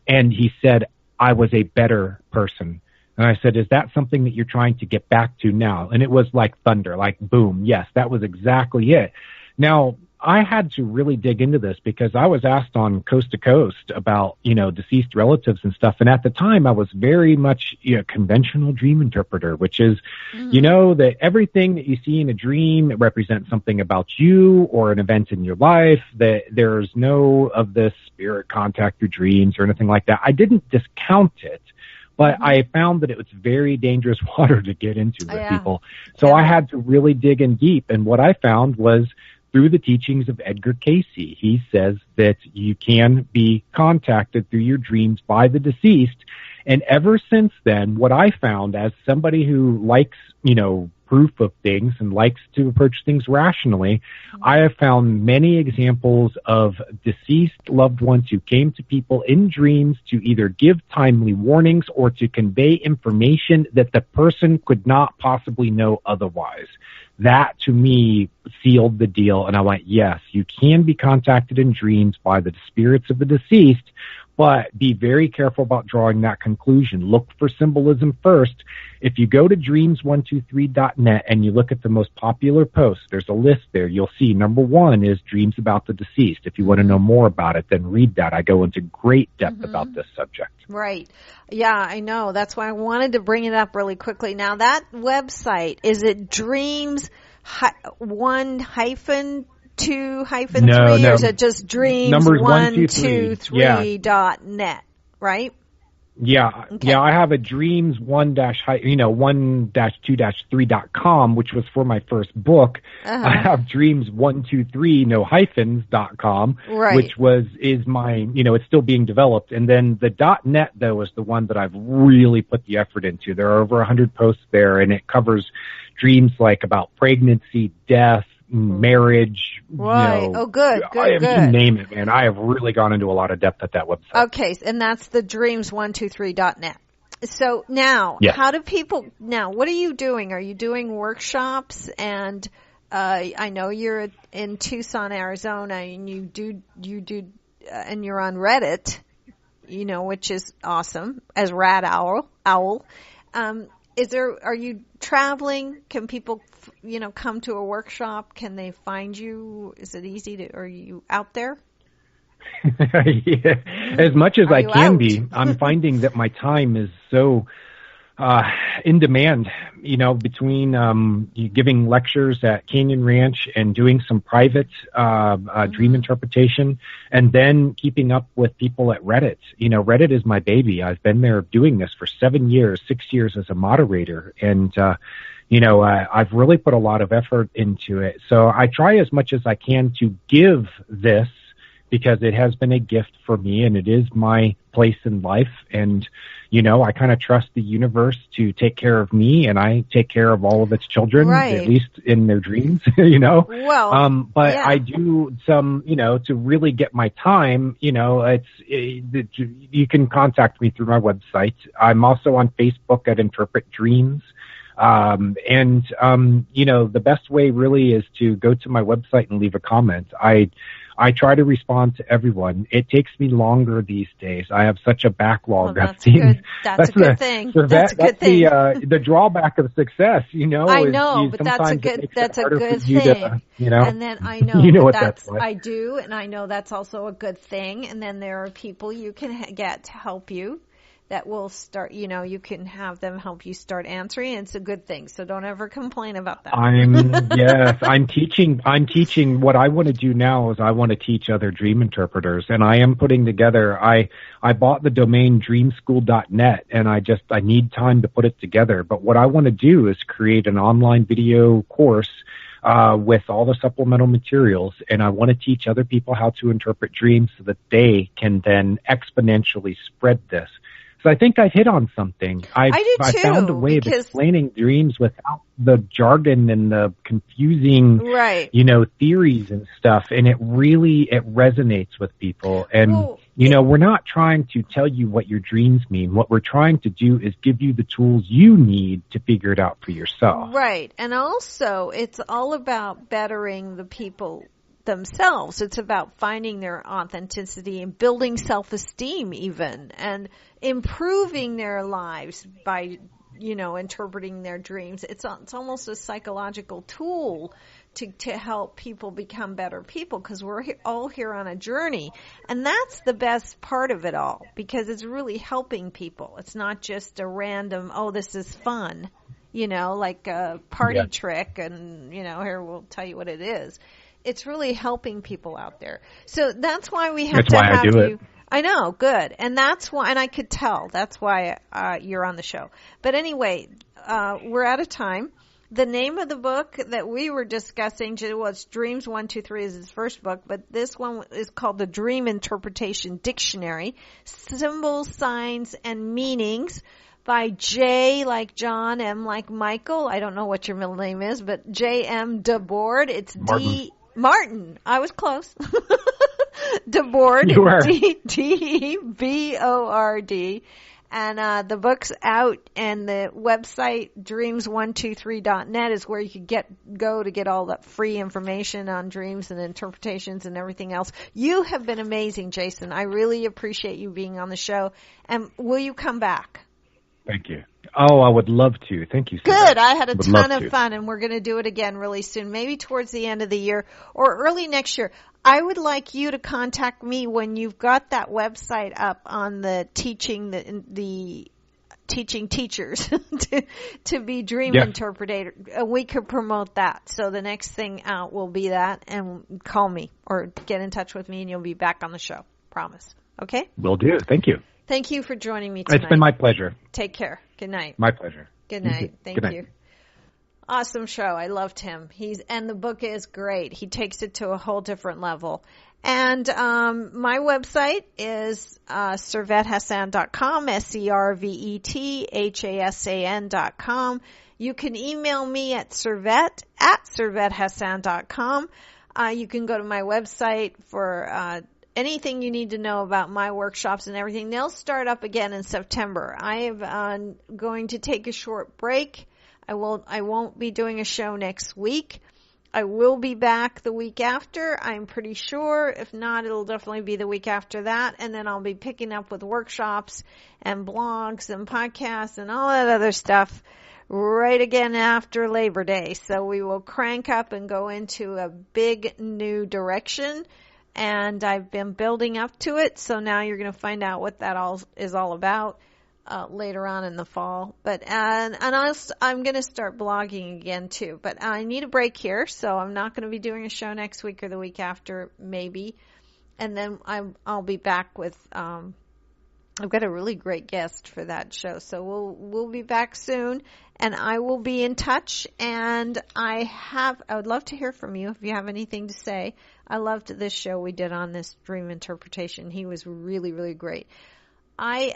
And he said, I was a better person. And I said, is that something that you're trying to get back to now? And it was like thunder, like boom. Yes, that was exactly it. Now, I had to really dig into this because I was asked on Coast to Coast about, deceased relatives and stuff. And at the time, I was very much a conventional dream interpreter, which is, that everything that you see in a dream, it represents something about you or an event in your life, that there's no of this spirit contact through dreams or anything like that. I didn't discount it. But I found that it was very dangerous water to get into with people. So I had to really dig in deep. And what I found was through the teachings of Edgar Cayce, he says that you can be contacted through your dreams by the deceased. And ever since then, what I found as somebody who likes, proof of things and likes to approach things rationally, I have found many examples of deceased loved ones who came to people in dreams to either give timely warnings or to convey information that the person could not possibly know otherwise. That, to me, sealed the deal, and I went, yes, you can be contacted in dreams by the spirits of the deceased, but be very careful about drawing that conclusion. Look for symbolism first. If you go to dreams123.net and you look at the most popular posts, there's a list there. You'll see number 1 is dreams about the deceased. If you want to know more about it, then read that. I go into great depth about this subject. Right. Yeah, I know. That's why I wanted to bring it up really quickly. Now, that website, is it dreams 1-2-3, or is it just dreams123.net, right? Yeah. Okay. Yeah, I have a dreams 1-2-3.com, which was for my first book. I have dreams 123.com, right, which is my, it's still being developed. And then the .net, though, is the one that I've really put the effort into. There are over 100 posts there, and it covers dreams like about pregnancy, death, marriage. Right. Good. You name it, man. I have really gone into a lot of depth at that website. Okay. And that's the dreams123.net. So now, how do people, what are you doing? Are you doing workshops? And, I know you're in Tucson, Arizona, and you do, and you're on Reddit, which is awesome, as Rad Owl. Are you traveling? Can people, come to a workshop? Can they find you? Is it easy are you out there? Yeah. As much as I can be, I'm finding that my time is so in demand, between giving lectures at Canyon Ranch and doing some private dream interpretation, and then keeping up with people at Reddit. Reddit is my baby. I've been there doing this for 7 years, 6 years as a moderator, and I've really put a lot of effort into it. So I try as much as I can to give this, because it has been a gift for me and it is my place in life. And, I kind of trust the universe to take care of me, and I take care of all of its children, at least in their dreams, Well, but I do some, to really get my time, you can contact me through my website. I'm also on Facebook at Interpret Dreams. The best way really is to go to my website and leave a comment. I try to respond to everyone. It takes me longer these days. I have such a backlog of things. That's a good thing. That's a good thing. The drawback of success, I know, but that's a good thing. And then I know, I do, and I know that's also a good thing. And then there are people you can get to help you that will start, you can have them help you start answering, and it's a good thing. So don't ever complain about that. I'm teaching. What I want to do now is I want to teach other dream interpreters, and I am putting together, I bought the domain dreamschool.net, and I need time to put it together. But what I want to do is create an online video course with all the supplemental materials, and I want to teach other people how to interpret dreams so that they can then exponentially spread this. So I think I've hit on something. I do I too, found a way of because explaining dreams without the jargon and the confusing, right. Theories and stuff. And it resonates with people. And, we're not trying to tell you what your dreams mean. What we're trying to do is give you the tools you need to figure it out for yourself. Right. And also, it's all about bettering the people themselves. It's about finding their authenticity and building self-esteem even, and improving their lives by, interpreting their dreams. It's almost a psychological tool to help people become better people, because we're all here on a journey. And that's the best part of it all, because it's really helping people. It's not just a random, this is fun, like a party trick, and, here, we'll tell you what it is. It's really helping people out there. So that's why we have to have you. I know, good. And that's why, and I could tell, that's why you're on the show. But anyway, we're out of time. The name of the book that we were discussing was Dreams 1, 2, 3 is his first book, but this one is called the Dream Interpretation Dictionary, Symbols, Signs, and Meanings, by J like John, M like Michael. I don't know what your middle name is, but J.M. DeBord. It's Martin. I was close. DeBord. You were. DeBord. And the book's out, and the website dreams123.net is where you could go to get all that free information on dreams and interpretations and everything else. You have been amazing, Jason. I really appreciate you being on the show. And will you come back? Thank you. Oh, I would love to. Thank you so much. Good. I had a ton of fun, and we're going to do it again really soon, maybe towards the end of the year or early next year. I would like you to contact me when you've got that website up on the teaching teachers to be dream interpreter. We could promote that. So the next thing out will be that, and call me or get in touch with me, and you'll be back on the show. Promise. Okay? Will do. Thank you. Thank you for joining me tonight. It's been my pleasure. Take care. Good night. My pleasure. Good night. Thank Good you. Night. Awesome show. I loved him. And the book is great. He takes it to a whole different level. And my website is servethassan.com, servethassan.com. You can email me at serveth@servethassan.com. You can go to my website for anything you need to know about my workshops and everything. They'll start up again in September. I am going to take a short break. I won't be doing a show next week. I will be back the week after, I'm pretty sure. If not, it'll definitely be the week after that. And then I'll be picking up with workshops and blogs and podcasts and all that other stuff right again after Labor Day. So we will crank up and go into a big new direction. And I've been building up to it. So now you're going to find out what that all is all about. Later on in the fall, but I'm going to start blogging again too. But I need a break here, so I'm not going to be doing a show next week or the week after, maybe. And then I'll be back with. I've got a really great guest for that show, so we'll be back soon, and I will be in touch. And I would love to hear from you if you have anything to say. I loved this show we did on this dream interpretation. He was really, really great. I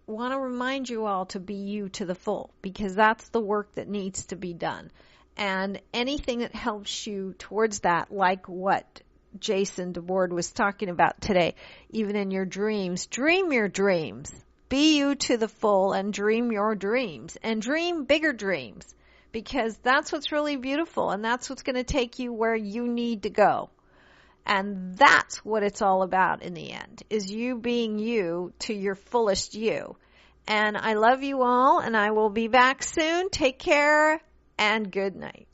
want to remind you all to be you to the full, because that's the work that needs to be done. And anything that helps you towards that, like what Jason DeBord was talking about today, even in your dreams, dream your dreams. Be you to the full and dream your dreams, and dream bigger dreams, because that's what's really beautiful, and that's what's going to take you where you need to go. And that's what it's all about in the end, is you being you to your fullest you. And I love you all, and I will be back soon. Take care, and good night.